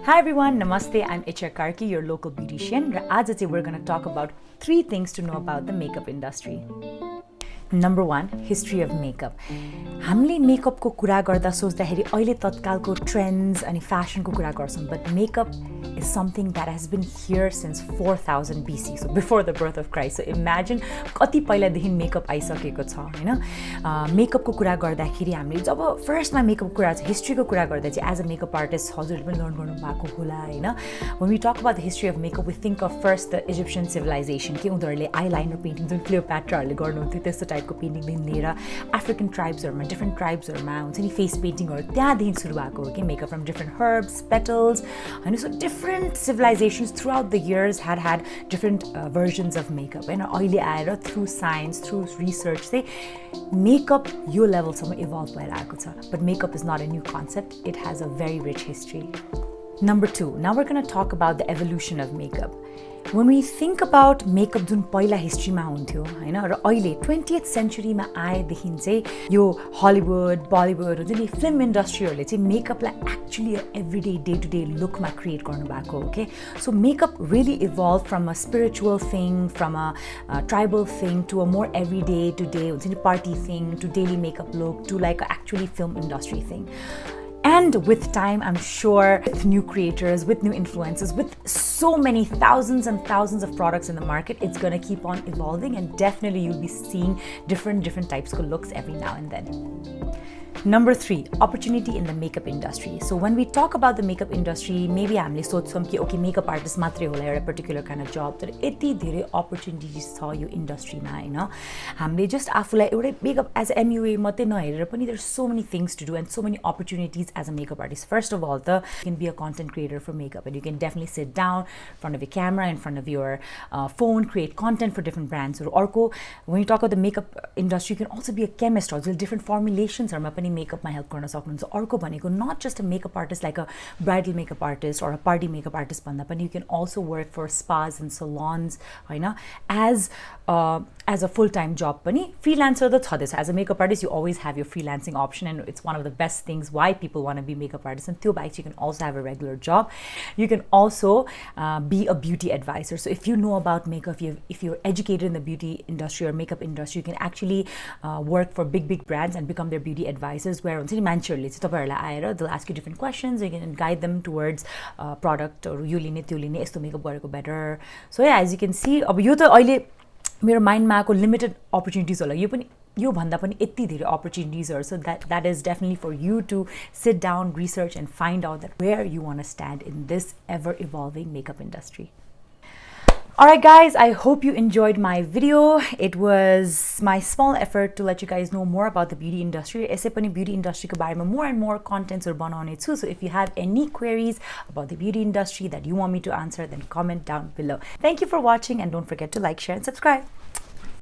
Hi everyone, Namaste. I'm Itchya Karki, your local beautician. Today we're going to talk about 3 things to know about the makeup industry. Number 1, history of makeup. हामीले मेकअपको कुरा गर्दा सोच्दाखेरि अहिले तत्कालको trends अनि फ्यासनको कुरा गर्छौं, but makeup is something that has been here since 4000 BC, so before the birth of Christ. So imagine कति पहिलादेखि makeup आइसकेको छ हैन। मेकअपको कुरा गर्दाखेरि हामीले जब फर्स्टमा मेकअपको कुरा छ, हिस्ट्रीको कुरा गर्दा चाहिँ एज अ मेकअप आर्टिस्ट हजुरले पनि लर्न गर्नु भएको होला हैन। When we talk about the history of makeup, we think of first the Egyptian civilization के उनीहरुले eyeliner painting जुन क्लियोपेट्राहरुले गर्नुहुन्थ्यो त्यस्तो टाइपको पेन्टिङदेखि लिएर अफ्रिकन ट्राइब्सहरुमा डिफरेंट ट्राइब्सहरुमा हुन्छ नि फेस पेन्टिङहरु त्यहाँदेखि सुरु भएको हो के make up from different herbs petals हैन। So different civilizations throughout the years had different versions of makeup and अहिले आएर through science through research चाहिँ makeup यो लेभलसम्म इभल्भ भएर आएको छ। But makeup is not a new concept, it has a very rich history. Number 2, now we're going to talk about the evolution of makeup. When we think about makeup जुन पहिला हिस्ट्रीमा हुन्थ्यो हैन र अहिले 20th सेन्चुरीमा आएदेखि चाहिँ यो Hollywood Bollywood हुन्छ नि film इन्डस्ट्रीहरुले चाहिँ मेकअपलाई actually everyday day to day लुकमा क्रिएट गर्नु भएको हो के। So makeup really evolve from a spiritual thing from a tribal thing to a more everyday to day हुन्छ नि party thing to daily makeup look to like actually film industry thing. And with time, I'm sure, with new creators, with new influencers, with so many thousands and thousands of products in the market, it's going to keep on evolving and definitely you'll be seeing different types of looks every now and then. Number 3, opportunity in the makeup industry. So when we talk about the makeup industry, maybe हामीले सोच्छौं कि okay makeup artist मात्रै होला एउटा particular kind of job, तर यति धेरै opportunities छ यो इन्डस्ट्रीमा हैन। हामीले just आफुलाई एउटै makeup as a MUA मात्रै नहेरेर पनि there's so many things to do and so many opportunities as a makeup artist. First of all, you can be a content creator for makeup and you can definitely sit down in front of your camera, in front of your phone, create content for different brands. Or अर्को when you talk about the makeup industry, you can also be a chemist, also different formulations हरुमा पनि मेकअपमा help गर्न सक्नुहुन्छ। अर्को भनेको not just a makeup artist like a bridal makeup artist or a party makeup artist भन्दा पनि you can also work for spas and salons Hahn as a full-time job पनि। Freelancer त छदैछ, as a makeup artist you always have your freelancing option and it's one of the best things why people want to be makeup artists. And त्यो बाहेक you can also have a regular job. You can also be a beauty advisor. So if you know about makeup, if you're educated in the beauty industry or makeup industry, you can actually work for big brands and become their beauty advisors where हुन्छ नि मान्छेहरुले चाहिँ तपाईहरुलाई आएर they'll ask you different questions, you can guide them towards product or यो लिने त्यो लिने यस्तो makeup गरेको better. So yeah, as you can see अब यो त अहिले मेरो माइन्डमा आएको लिमिटेड अपर्च्युनिटिज होला, यो पनि यो भन्दा पनि यति धेरै अपर्च्युनिटिजहरु. So that is definitely for you to sit down, research and find out that where you want to stand in this ever evolving makeup industry. Alright guys, I hope you enjoyed my video. It was my small effort to let you guys know more about the beauty industry. यसै पनि beauty industry को बारेमा more and more contents हरु बनाउने छु. So if you have any queries about the beauty industry that you want me to answer, then comment down below. Thank you for watching and don't forget to like, share and subscribe.